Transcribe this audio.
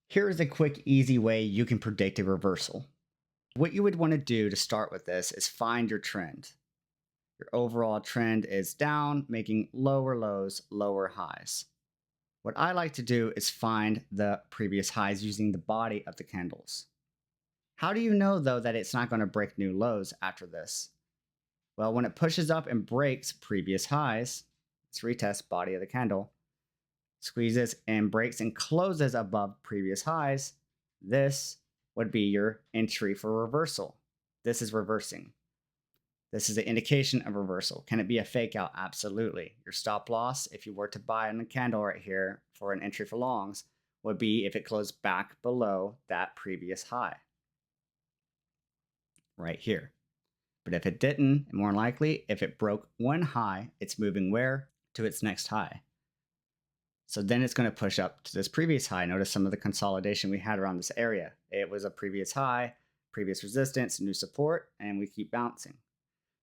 Here is a quick, easy way you can predict a reversal. What you would want to do to start with this is find your trend. Your overall trend is down, making lower lows, lower highs. What I like to do is find the previous highs using the body of the candles. How do you know, though, that it's not going to break new lows after this? Well, when it pushes up and breaks previous highs, let's retest body of the candle, squeezes and breaks and closes above previous highs, this would be your entry for reversal. This is reversing. This is an indication of reversal. Can it be a fake out? Absolutely. Your stop loss, if you were to buy on a candle right here for an entry for longs, would be if it closed back below that previous high right here. But if it didn't, more likely, if it broke one high, it's moving where? To its next high. So then it's going to push up to this previous high. Notice some of the consolidation we had around this area. It was a previous high, previous resistance, new support, and we keep bouncing.